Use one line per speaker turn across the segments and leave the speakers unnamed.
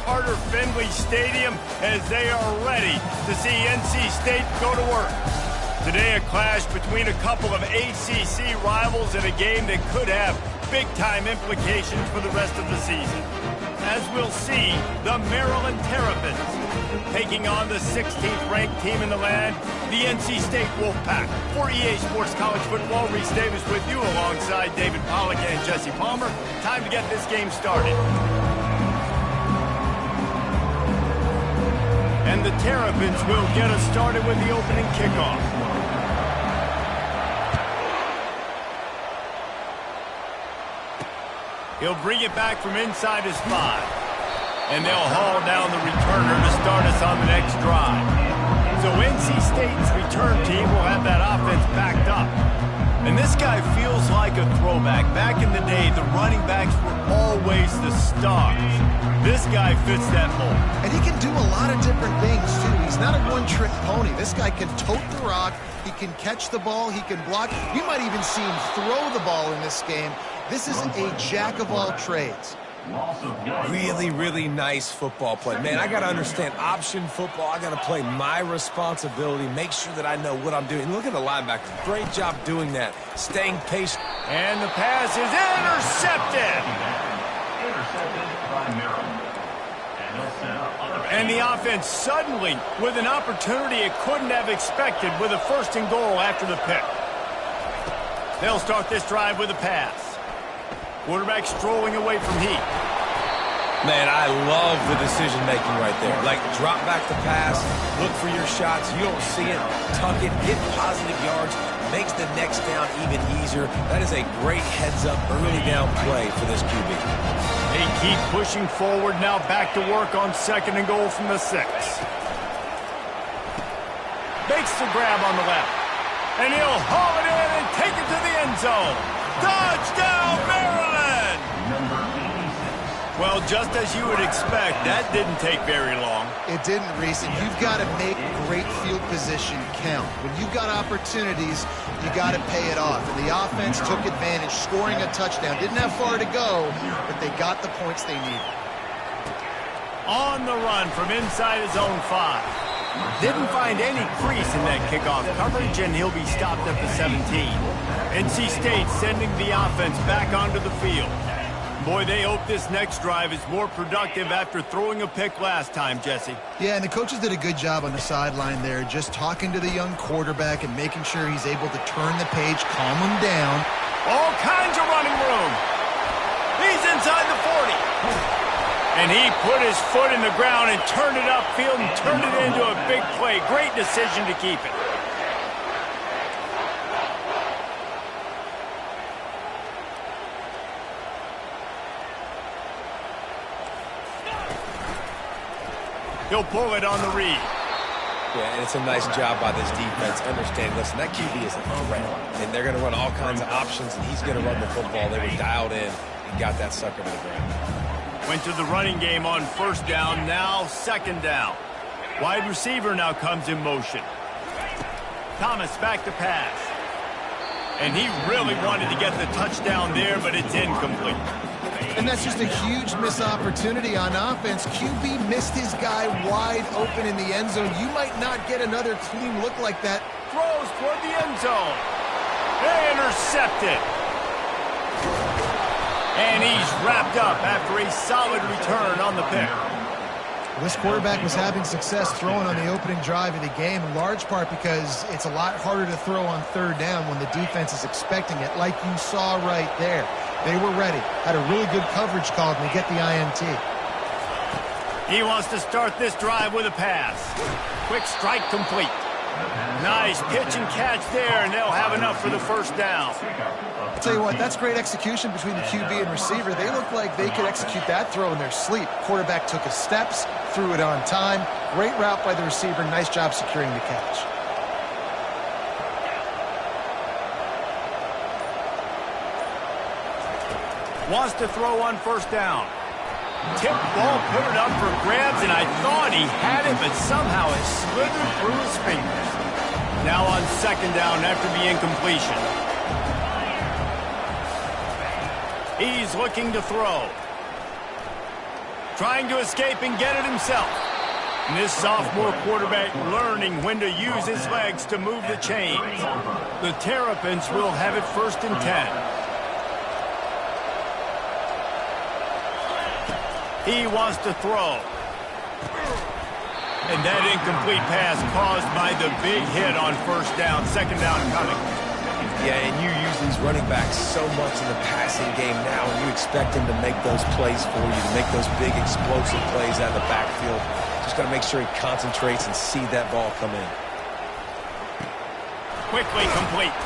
Carter Finley Stadium as they are ready to see NC State go to work. Today, a clash between a couple of ACC rivals in a game that could have big-time implications for the rest of the season. As we'll see, the Maryland Terrapins taking on the 16th-ranked team in the land, the NC State Wolfpack. For EA Sports College Football, Reese Davis with you alongside David Pollack and Jesse Palmer. Time to get this game started. And the Terrapins will get us started with the opening kickoff. He'll bring it back from inside his 5. And they'll haul down the returner to start us on the next drive. So NC State's return team will have that offense backed up. And this guy feels like a throwback. Back in the day, the running backs were always the stars. This guy fits that mold.
And he can do a lot of different things, too. He's not a one-trick pony. This guy can tote the rock. He can catch the ball. He can block. You might even see him throw the ball in this game. This is a jack of all trades.
Really, really nice football play. Man, I got to understand option football. I got to play my responsibility, make sure that I know what I'm doing. Look at the linebacker. Great job doing that, staying patient.
And the pass is intercepted. And the offense suddenly with an opportunity it couldn't have expected with a 1st and goal after the pick. They'll start this drive with a pass. Quarterback strolling away from heat.
Man, I love the decision-making right there. Like, drop back the pass, look for your shots. You don't see it, tuck it, get positive yards, makes the next down even easier. That is a great heads-up early down play for this QB.
They keep pushing forward, now back to work on 2nd and goal from the 6. Makes the grab on the left. And he'll haul it in and take it to the end zone. Touchdown, Maryland! Well, just as you would expect, that didn't take very long.
It didn't, Reese, and you've got to make great field position count. When you've got opportunities, you got to pay it off. And the offense took advantage, scoring a touchdown. Didn't have far to go, but they got the points they needed.
On the run from inside his own 5. Didn't find any crease in that kickoff coverage, and he'll be stopped at the 17. NC State sending the offense back onto the field. Boy, they hope this next drive is more productive after throwing a pick last time, Jesse.
Yeah, and the coaches did a good job on the sideline there, just talking to the young quarterback and making sure he's able to turn the page, calm him down.
All kinds of running room. He's inside the 40. And he put his foot in the ground and turned it upfield and turned it into a big play. Great decision to keep it. He'll pull it on the read.
Yeah, and it's a nice job by this defense. Understand, listen, that QB is a threat, and they're going to run all kinds of options, and he's going to run the football. They were dialed in and got that sucker to the ground.
Went to the running game on 1st down, now 2nd down. Wide receiver now comes in motion. Thomas back to pass. And he really wanted to get the touchdown there, but it's incomplete.
And that's just a huge missed opportunity on offense. QB missed his guy wide open in the end zone. You might not get another clean look like that.
Throws toward the end zone. They intercept it. And he's wrapped up after a solid return on the pick.
This quarterback was having success throwing on the opening drive of the game, in large part because it's a lot harder to throw on 3rd down when the defense is expecting it, like you saw right there. They were ready, had a really good coverage call, and they get the INT.
He wants to start this drive with a pass. Quick strike complete. Nice pitch and catch there, and they'll have enough for the 1st down.
I'll tell you what, that's great execution between the QB and receiver. They look like they could execute that throw in their sleep. Quarterback took his steps, threw it on time. Great route by the receiver. Nice job securing the catch.
Wants to throw on 1st down. Tip ball, put it up for grabs, and I thought he had it, but somehow it slithered through his fingers. Now on 2nd down after the incompletion. He's looking to throw. Trying to escape and get it himself. And this sophomore quarterback learning when to use his legs to move the chains. The Terrapins will have it 1st and 10. He wants to throw. And that incomplete pass caused by the big hit on 1st down. 2nd down coming.
Yeah, and you use these running backs so much in the passing game now, and you expect them to make those plays for you, to make those big explosive plays out of the backfield. Just got to make sure he concentrates and see that ball come in.
Quickly complete.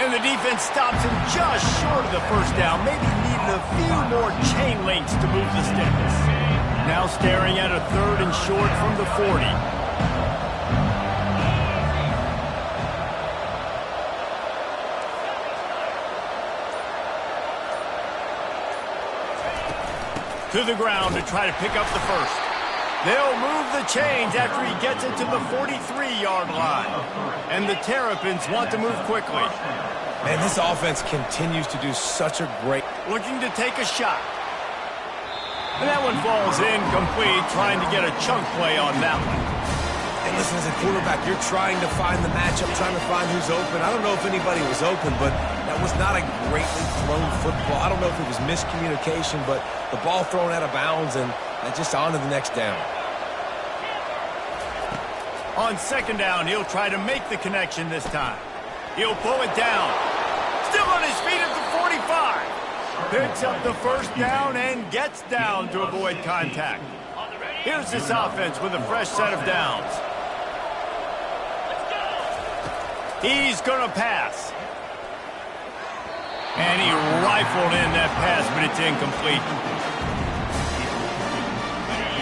And the defense stops him just short of the 1st down. Maybe needed a few more chain links to move the sticks. Now staring at a 3rd and short from the 40. To the ground to try to pick up the 1st. They'll move the chains after he gets it to the 43-yard line. And the Terrapins want to move quickly.
Man, this offense continues to do such a great...
Looking to take a shot. And that one falls incomplete, trying to get a chunk play on that one.
And listen, as a quarterback, you're trying to find the matchup, trying to find who's open. I don't know if anybody was open, but that was not a greatly thrown football. I don't know if it was miscommunication, but the ball thrown out of bounds and just on to the next down.
On 2nd down, he'll try to make the connection this time. He'll pull it down. Still on his feet at the 45. Picks up the 1st down and gets down to avoid contact. Here's this offense with a fresh set of downs. He's going to pass. And he rifled in that pass, but it's incomplete.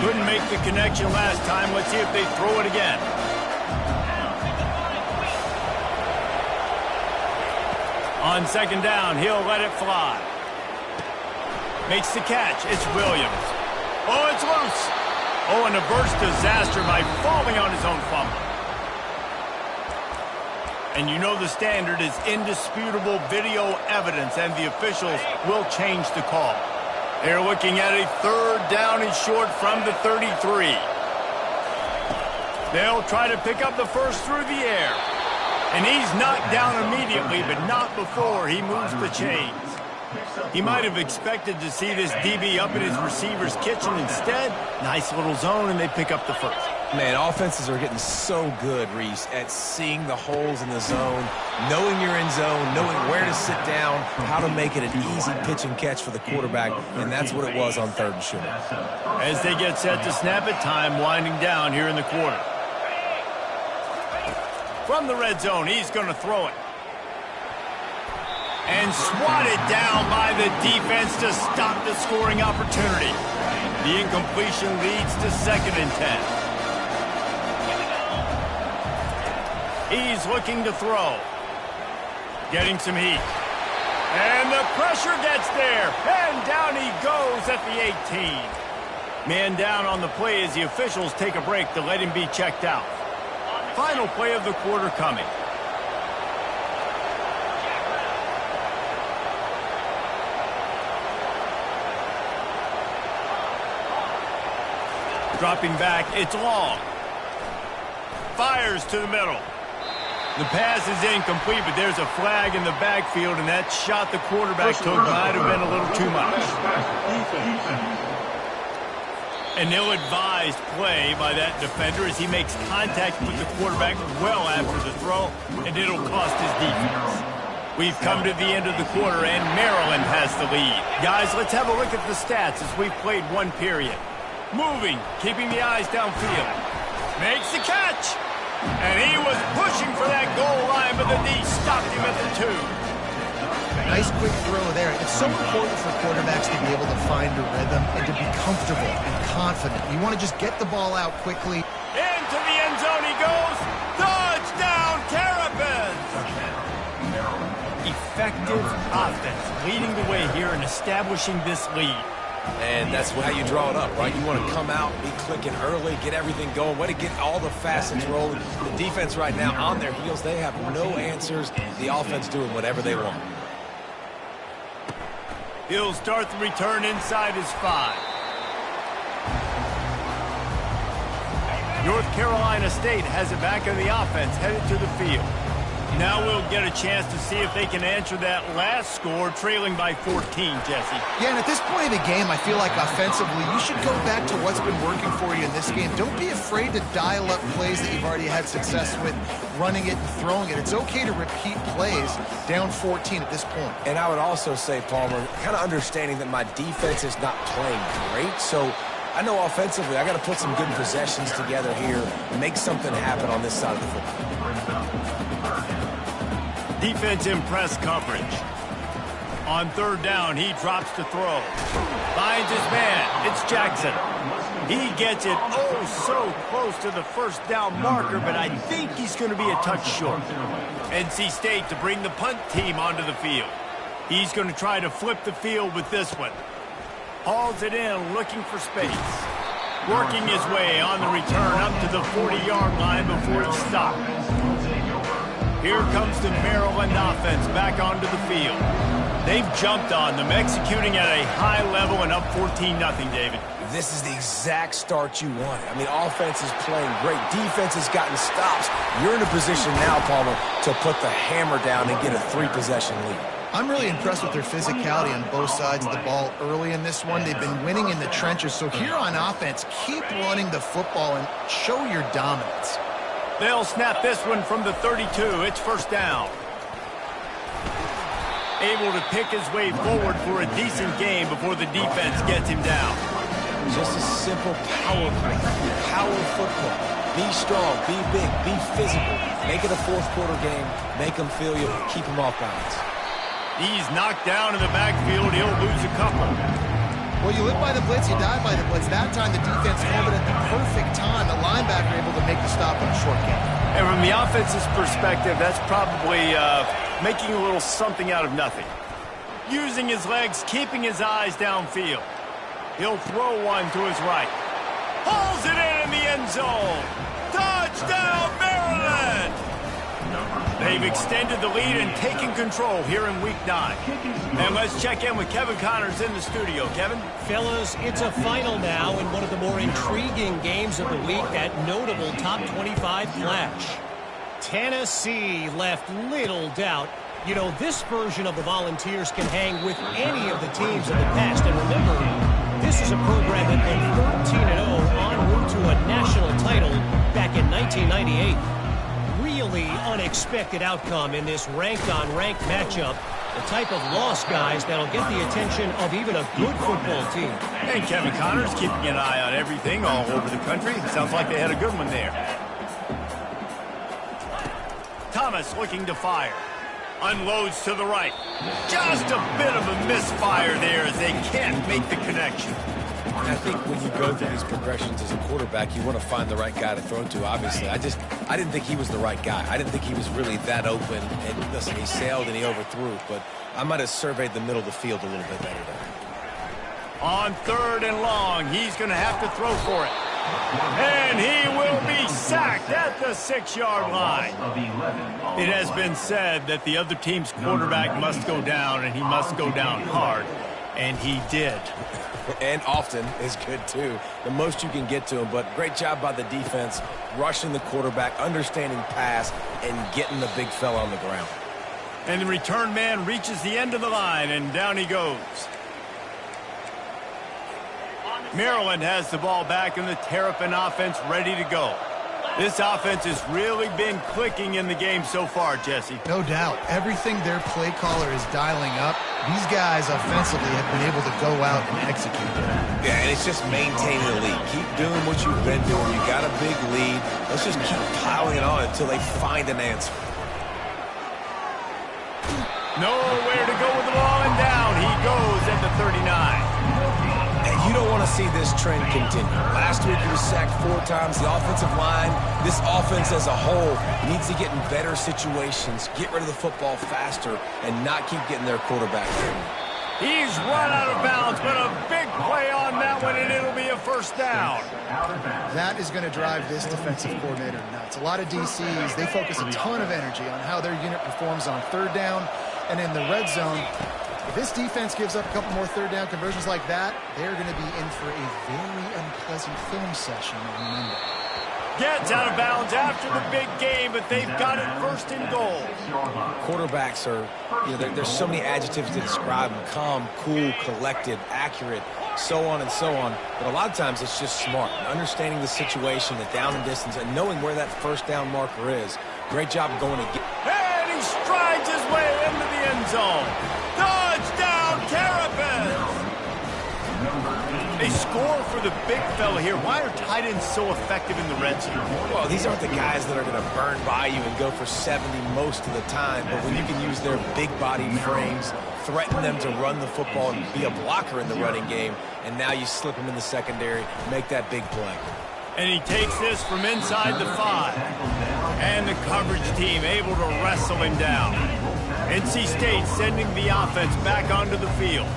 Couldn't make the connection last time. Let's see if they throw it again. On 2nd down, he'll let it fly. Makes the catch. It's Williams. Oh, it's loose. Oh, and a burst disaster by falling on his own fumble. And you know the standard is indisputable video evidence, and the officials will change the call. They're looking at a 3rd down and short from the 33. They'll try to pick up the 1st through the air. And he's knocked down immediately, but not before he moves the chains. He might have expected to see this DB up in his receiver's kitchen. Instead, nice little zone, and they pick up the 1st.
Man, offenses are getting so good, Reese, at seeing the holes in the zone, knowing you're in zone, knowing where to sit down, how to make it an easy pitch and catch for the quarterback, and that's what it was on 3rd and short.
As they get set to snap it, time winding down here in the quarter. From the red zone, he's going to throw it. And swatted down by the defense to stop the scoring opportunity. The incompletion leads to 2nd and 10. He's looking to throw. Getting some heat. And the pressure gets there. And down he goes at the 18. Man down on the play as the officials take a break to let him be checked out. Final play of the quarter coming. Dropping back, it's long. Fires to the middle. The pass is incomplete, but there's a flag in the backfield, and that shot the quarterback took might have been a little too much. An ill-advised play by that defender as he makes contact with the quarterback well after the throw, and it'll cost his defense. We've come to the end of the quarter, and Maryland has the lead. Guys, let's have a look at the stats as we've played one period. Moving, keeping the eyes downfield. Makes the catch. And he was pushing for that goal line, but the D stopped him at the 2.
Nice quick throw there. It's so important for quarterbacks to be able to find a rhythm and to be comfortable and confident. You want to just get the ball out quickly.
Into the end zone he goes. Touchdown, Terrapins! Effective offense leading the way here and establishing this lead.
And that's how you draw it up, right? You want to come out, be clicking early, get everything going, way to get all the facets rolling. The defense right now on their heels, they have no answers. The offense doing whatever they want.
He'll start the return inside his 5. North Carolina State has it back in the offense, headed to the field. Now we'll get a chance to see if they can answer that last score, trailing by 14, Jesse.
Yeah, and at this point in the game, I feel like offensively, you should go back to what's been working for you in this game. Don't be afraid to dial up plays that you've already had success with, running it and throwing it. It's okay to repeat plays down 14 at this point.
And I would also say, Palmer, kind of understanding that my defense is not playing great, so I know offensively I got to put some good possessions together here and make something happen on this side of the football.
Defense in press coverage. On third down, he drops to throw. Finds his man. It's Jackson. He gets it so close to the first down marker, but I think he's going to be a touch short. NC State to bring the punt team onto the field. He's going to try to flip the field with this one. Hauls it in, looking for space. Working his way on the return up to the 40-yard line before he stops. Here comes the Maryland offense back onto the field. They've jumped on them, executing at a high level and up 14-0, David.
This is the exact start you wanted. I mean, offense is playing great. Defense has gotten stops. You're in a position now, Palmer, to put the hammer down and get a 3-possession lead.
I'm really impressed with their physicality on both sides of the ball early in this one. They've been winning in the trenches. So here on offense, keep running the football and show your dominance.
They'll snap this one from the 32. It's first down. Able to pick his way forward for a decent game before the defense gets him down.
Just a simple power play. Power football. Be strong, be big, be physical. Make it a fourth-quarter game. Make them feel you. Keep them off balance.
He's knocked down in the backfield. He'll lose a couple.
Well, you live by the blitz, you die by the blitz. That time, the defense called it at the perfect time. The linebacker able to make the stop on a short game.
And from the offense's perspective, that's probably making a little something out of nothing. Using his legs, keeping his eyes downfield. He'll throw one to his right. Hauls it in the end zone. Touchdown, Maryland! They've extended the lead and taken control here in Week 9. And let's check in with Kevin Connors in the studio. Kevin?
Fellas, it's a final now in one of the more intriguing games of the week, that notable top 25 clash. Tennessee left little doubt. You know, this version of the Volunteers can hang with any of the teams of the past. And remember, this is a program that went 13-0 en route to a national title back in 1998. Really unexpected outcome in this ranked-on-ranked matchup. The type of loss, guys, that'll get the attention of even a good football team.
And Kevin Connors keeping an eye on everything all over the country. Sounds like they had a good one there. Thomas looking to fire. Unloads to the right. Just a bit of a misfire there as they can't make the connection.
I think when you go through these progressions as a quarterback, you want to find the right guy to throw to, obviously. I didn't think he was the right guy. I didn't think he was really that open. And listen, he sailed and he overthrew, but I might have surveyed the middle of the field a little bit better there.
On third and long, he's going to have to throw for it. And he will be sacked at the 6-yard line. It has been said that the other team's quarterback must go down, and he must go down hard. And he did.
And often is good, too. The most you can get to him, but great job by the defense, rushing the quarterback, understanding pass, and getting the big fella on the ground.
And the return man reaches the end of the line, and down he goes. Maryland has the ball back, and the Terrapin offense ready to go. This offense has really been clicking in the game so far, Jesse.
No doubt. Everything their play caller is dialing up, these guys offensively have been able to go out and execute that.
Yeah, and it's just maintaining the lead. Keep doing what you've been doing. You got a big lead. Let's just keep piling it on until they find an answer.
Nowhere to go with the ball, and down he goes at the 39.
And you don't want to see this trend continue. Last week he was sacked 4 times. The offensive line, this offense as a whole, needs to get in better situations, get rid of the football faster, and not keep getting their quarterback in.
He's run out of bounds, but a big play on that one, and it'll be a first down.
That is going to drive this defensive coordinator nuts. A lot of DCs, they focus a ton of energy on how their unit performs on third down and in the red zone. If this defense gives up a couple more third down conversions like that, they're going to be in for a very unpleasant film session on Monday.
gets out of bounds after the big game, but they've got it first and goal.
Quarterbacks are, there's so many adjectives to describe them. Calm, cool, collected, accurate, so on and so on. But a lot of times it's just smart. Understanding the situation, the down and distance, and knowing where that first down marker is. Great job going to get.
And he strides his way into the end zone. Touchdown, Terrapins! They score for the big fella here. Why are tight ends so effective in the red zone?
Well, these aren't the guys that are going to burn by you and go for 70 most of the time. But when you can use their big body frames, threaten them to run the football and be a blocker in the running game, and now you slip them in the secondary, make that big play.
And he takes this from inside the 5. And the coverage team able to wrestle him down. NC State sending the offense back onto the field.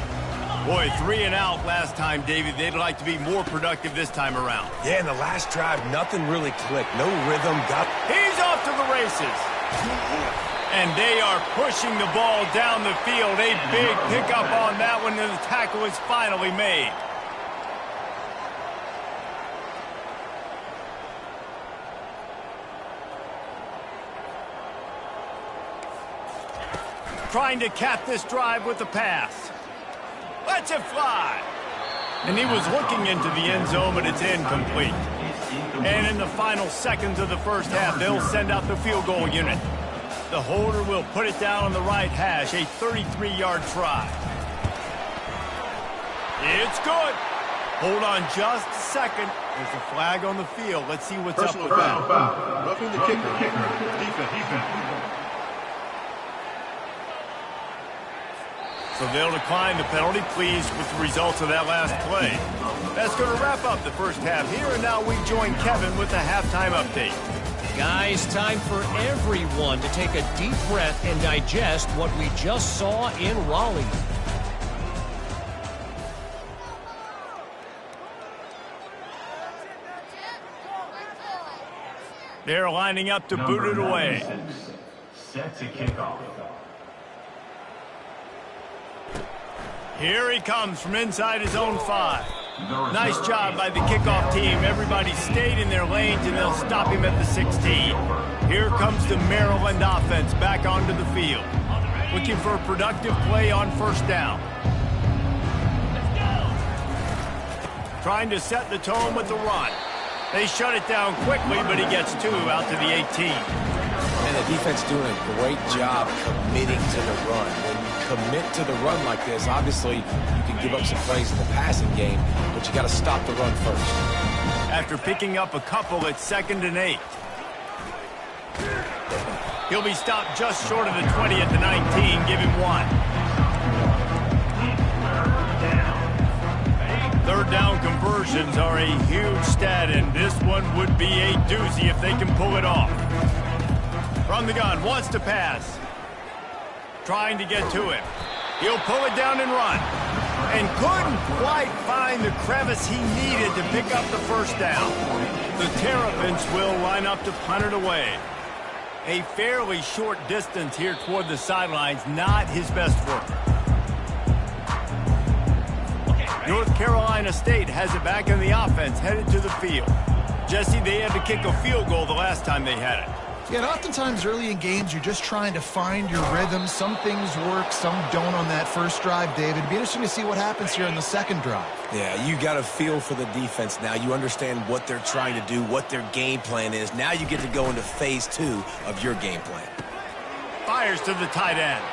Boy, 3 and out last time, David. They'd like to be more productive this time around.
Yeah, in the last drive, nothing really clicked. No rhythm.
He's off to the races. And they are pushing the ball down the field. A big pickup on that one, and the tackle is finally made. Trying to cap this drive with the pass. Lets it fly. And he was looking into the end zone, but it's incomplete. And in the final seconds of the first half, they'll send out the field goal unit. The holder will put it down on the right hash, a 33-yard try. It's good. Hold on just a second. There's a flag on the field. Let's see what's up with that.
Roughing the kicker. Defense.
So they'll decline the penalty, pleased with the results of that last play. That's going to wrap up the first half here, and now we join Kevin with the halftime update.
Guys, time for everyone to take a deep breath and digest what we just saw in Raleigh.
They're lining up to boot it away.
Set to kick off.
Here he comes from inside his own 5. Nice job by the kickoff team. Everybody stayed in their lanes, and they'll stop him at the 16. Here comes the Maryland offense back onto the field. Looking for a productive play on first down. Trying to set the tone with the run. They shut it down quickly, but he gets 2 out to the 18.
And the defense doing a great job committing to the run. When you commit to the run like this, obviously you can give up some plays in the passing game, but you got to stop the run first.
After picking up a couple, it's 2nd and 8. He'll be stopped just short of the 20 at the 19. Give him 1. Third down conversions are a huge stat, and this one would be a doozy if they can pull it off. From the gun, wants to pass. Trying to get to him. He'll pull it down and run. And couldn't quite find the crevice he needed to pick up the first down. The Terrapins will line up to punt it away. A fairly short distance here toward the sidelines, not his best work. North Carolina State has it back in the offense, headed to the field. Jesse, they had to kick a field goal the last time they had it.
Yeah, and oftentimes early in games, you're just trying to find your rhythm. Some things work, some don't on that first drive, David. It'd be interesting to see what happens here on the second drive.
Yeah, you got a feel for the defense now. You understand what they're trying to do, what their game plan is. Now you get to go into phase 2 of your game plan.
Fires to the tight end.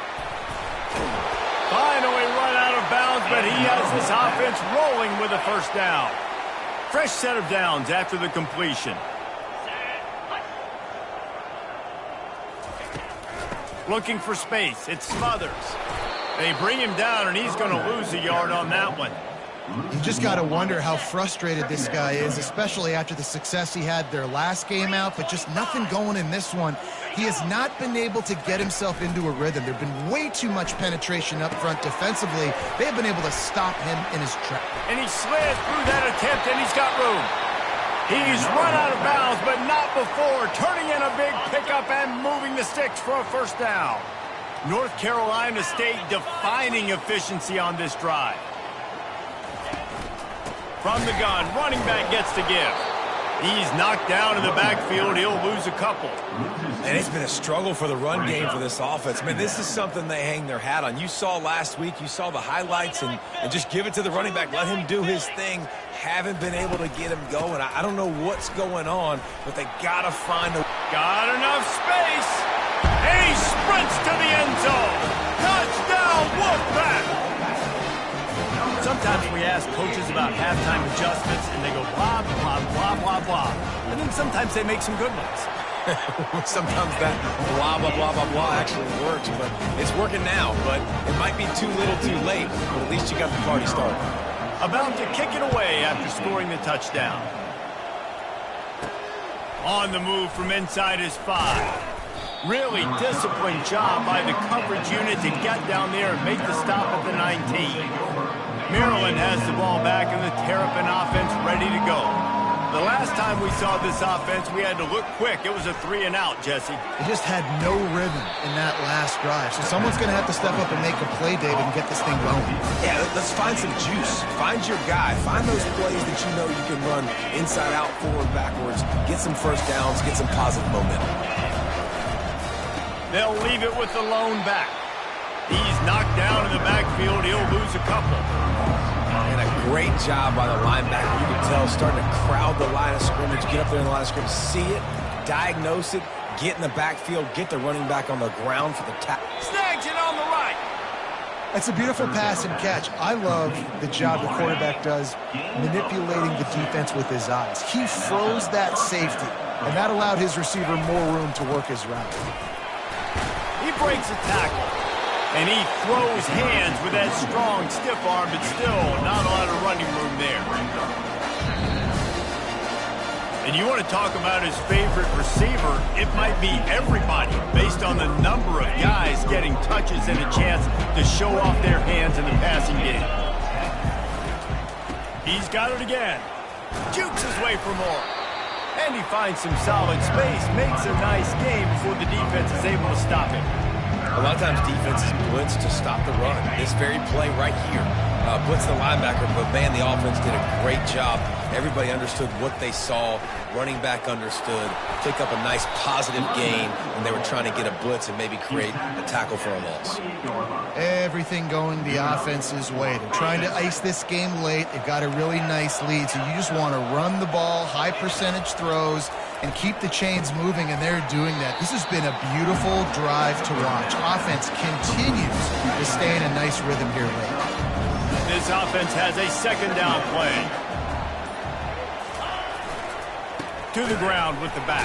Finally run out of bounds, but he has this offense rolling with a first down. Fresh set of downs after the completion. Looking for space. It Smothers. They bring him down, and he's going to lose a yard on that one.
You just got to wonder how frustrated this guy is, especially after the success he had their last game out, but just nothing going in this one. He has not been able to get himself into a rhythm. There have been way too much penetration up front defensively. They've been able to stop him in his track.
And he slid through that attempt, and he's got room. He's run out of bounds, but not before. Turning in a big pickup and moving the sticks for a first down. North Carolina State defining efficiency on this drive. From the gun, running back gets to give. He's knocked down in the backfield. He'll lose a couple.
And it's been a struggle for the run game for this offense. Man, this is something they hang their hat on. You saw last week, you saw the highlights, and just give it to the running back. Let him do his thing. Haven't been able to get him going. I don't know what's going on, but they got to find a...
Got enough space. And he sprints to the end zone. Touchdown, Wolfpack. Sometimes we ask coaches about halftime adjustments, and they go blah, blah, blah, blah, blah. And then sometimes they make some good ones.
Sometimes that blah, blah, blah, blah, blah actually works, but it's working now. But it might be too little too late, but at least you got the party started.
About to kick it away after scoring the touchdown. On the move from inside his 5. Really disciplined job by the coverage unit to get down there and make the stop at the 19. Maryland has the ball back and the Terrapin offense ready to go. The last time we saw this offense, we had to look quick. It was a 3-and-out, Jesse.
They just had no rhythm in that last drive. So someone's going to have to step up and make a play, David, and get this thing going.
Yeah, let's find some juice. Find your guy. Find those plays that you know you can run inside out, forward, backwards. Get some first downs. Get some positive momentum.
They'll leave it with the lone back. He's knocked down in the backfield. He'll lose a couple.
And a great job by the linebacker. You can tell starting to crowd the line of scrimmage, get up there in the line of scrimmage, see it, diagnose it, get in the backfield, get the running back on the ground for the tackle.
Snags it on the right.
It's a beautiful pass and catch. I love the job the quarterback does manipulating the defense with his eyes. He froze that safety, and that allowed his receiver more room to work his route.
He breaks a tackle. And he throws hands with that strong, stiff arm, but still not a lot of running room there. And you want to talk about his favorite receiver, it might be everybody, based on the number of guys getting touches and a chance to show off their hands in the passing game. He's got it again. Jukes his way for more. And he finds some solid space, makes a nice game before the defense is able to stop him.
A lot of times defenses blitz to stop the run. This very play right here, blitz the linebacker, but man, the offense did a great job. Everybody understood what they saw. Running back understood. Pick up a nice positive gain, and they were trying to get a blitz and maybe create a tackle for a loss.
Everything going the offense's way. They're trying to ice this game late. They've got a really nice lead, so you just want to run the ball, high percentage throws, and keep the chains moving, and they're doing that. This has been a beautiful drive to watch. Offense continues to stay in a nice rhythm here late.
This offense has a second down play. To the ground with the back.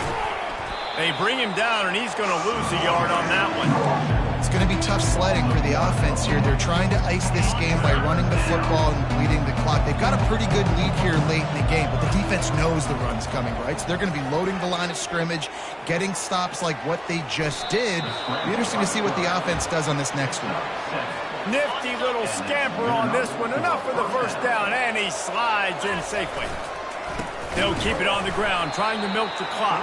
They bring him down, and he's going to lose a yard on that one.
It's going to be tough sledding for the offense here. They're trying to ice this game by running the football and bleeding the clock. They've got a pretty good lead here late in the game, but the defense knows the run's coming, right? So they're going to be loading the line of scrimmage, getting stops like what they just did. It'll be interesting to see what the offense does on this next one.
Nifty little scamper on this one. Enough for the first down, and he slides in safely. They'll keep it on the ground, trying to milk the clock.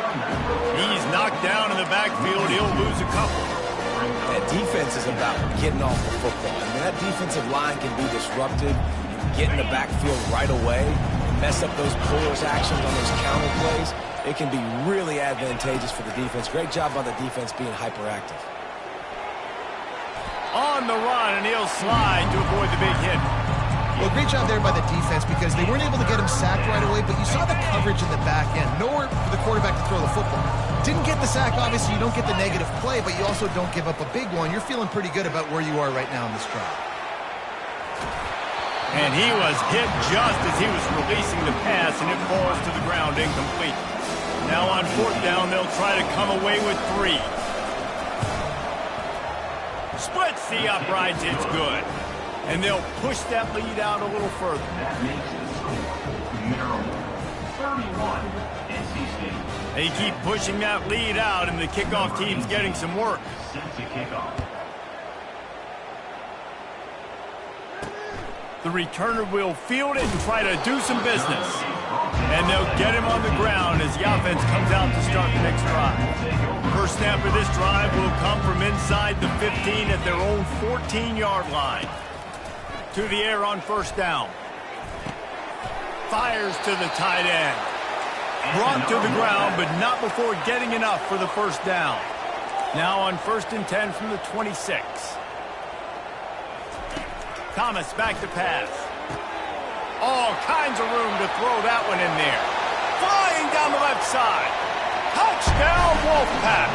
He's knocked down in the backfield. He'll lose a couple.
That defense is about getting off the football. I mean, that defensive line can be disruptive and get in the backfield right away and mess up those pullers actions on those counter plays. It can be really advantageous for the defense. Great job by the defense being hyperactive.
On the run, and he'll slide to avoid the big hit.
Well, great job there by the defense because they weren't able to get him sacked right away, but you saw the coverage in the back end. Nowhere for the quarterback to throw the football. Didn't get the sack, obviously. You don't get the negative play, but you also don't give up a big one. You're feeling pretty good about where you are right now in this drive.
And he was hit just as he was releasing the pass, and it falls to the ground incomplete. Now on fourth down, they'll try to come away with 3. Splits the uprights. It's good. And they'll push that lead out a little further.
That makes it Maryland 31, NC State.
They keep pushing that lead out, and the kickoff team's getting some work.
Set to kick off.
The returner will field it and try to do some business. And they'll get him on the ground as the offense comes out to start the next drive. First snap of this drive will come from inside the 15 at their own 14-yard line. To the air on first down. Fires to the tight end. Brought to the ground, but not before getting enough for the first down. Now on 1st and 10 from the 26. Thomas back to pass. All kinds of room to throw that one in there. Flying down the left side. Touchdown, Wolfpack.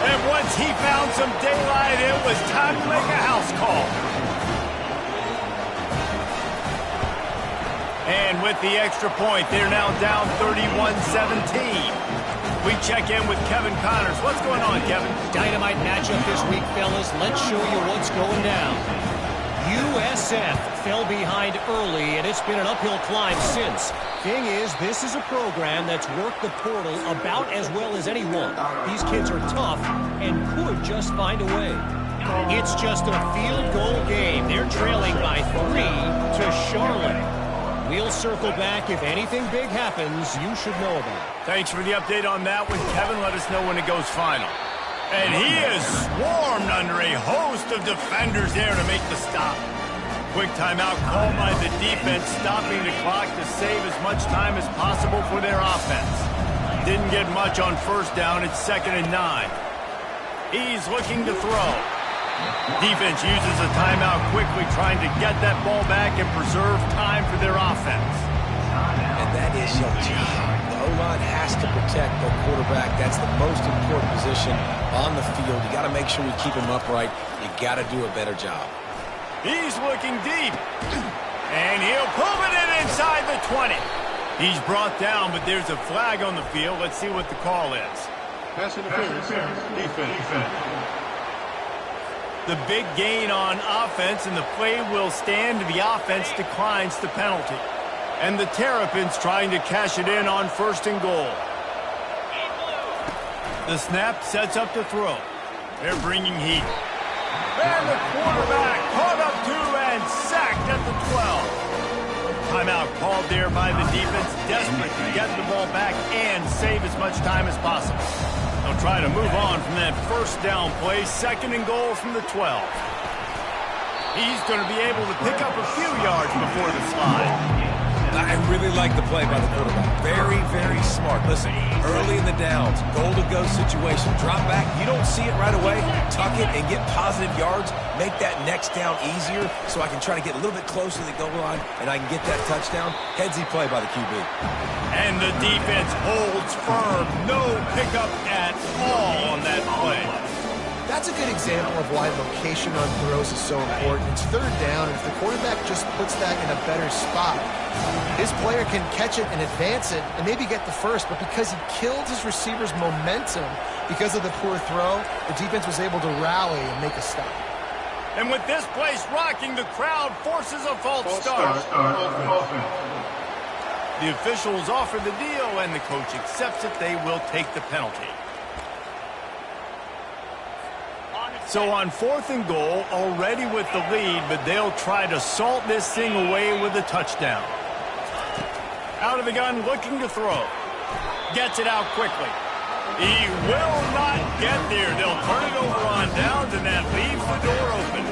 And once he found some daylight, it was time to make a house call. And with the extra point, they're now down 31-17. We check in with Kevin Connors. What's going on, Kevin?
Dynamite matchup this week, fellas. Let's show you what's going down. USF fell behind early, and it's been an uphill climb since. Thing is, this is a program that's worked the portal about as well as anyone. These kids are tough and could just find a way. It's just a field goal game. They're trailing by 3 to Charlotte. We'll circle back. If anything big happens, you should know about it.
Thanks for the update on that one, Kevin. Let us know when it goes final. And he is swarmed under a host of defenders there to make the stop. Quick timeout called by the defense, stopping the clock to save as much time as possible for their offense. Didn't get much on first down. It's 2nd and 9. He's looking to throw. Defense uses a timeout quickly, trying to get that ball back and preserve time for their offense.
And that is your job. The O-line has to protect their quarterback. That's the most important position on the field. You got to make sure we keep him upright. You got to do a better job.
He's looking deep. And he'll pull it in inside the 20. He's brought down, but there's a flag on the field. Let's see what the call is.
Pass interference. Defense.
The big gain on offense, and the play will stand. The offense declines the penalty. And the Terrapins trying to cash it in on 1st and goal. The snap sets up to throw. They're bringing heat. And the quarterback caught up to and sacked at the 12. Timeout called there by the defense, desperate to get the ball back and save as much time as possible. They'll try to move on from that first down play, 2nd and goal from the 12. He's going to be able to pick up a few yards before the slide.
I really like the play by the quarterback. Very, very smart. Listen, early in the downs, goal-to-go situation, drop back. You don't see it right away. Tuck it and get positive yards. Make that next down easier so I can try to get a little bit closer to the goal line and I can get that touchdown. Headsy play by the QB.
And the defense holds firm. No pickup at all on that play.
That's a good example of why location on throws is so important. It's 3rd down, and if the quarterback just puts that in a better spot, his player can catch it and advance it and maybe get the first, but because he killed his receiver's momentum because of the poor throw, the defense was able to rally and make a stop.
And with this place rocking, the crowd forces a false start. The officials offer the deal, and the coach accepts it. They will take the penalty. So on 4th and goal, already with the lead, but they'll try to salt this thing away with a touchdown. Out of the gun, looking to throw. Gets it out quickly. He will not get there. They'll turn it over on downs, and that leaves the door open.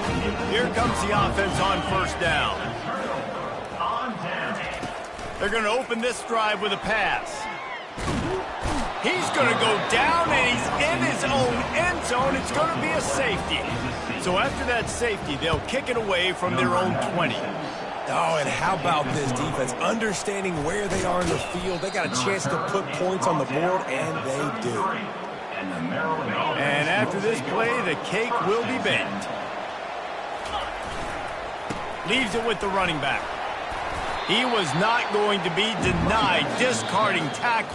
Here comes the offense on 1st down. They're going to open this drive with a pass. He's going to go down, and he's in his own end zone. It's going to be a safety. So after that safety, they'll kick it away from their own 20.
Oh, and how about this defense? Understanding where they are in the field. They got a chance to put points on the board, and they do.
And after this play, the cake will be baked. Leaves it with the running back. He was not going to be denied, discarding tackler.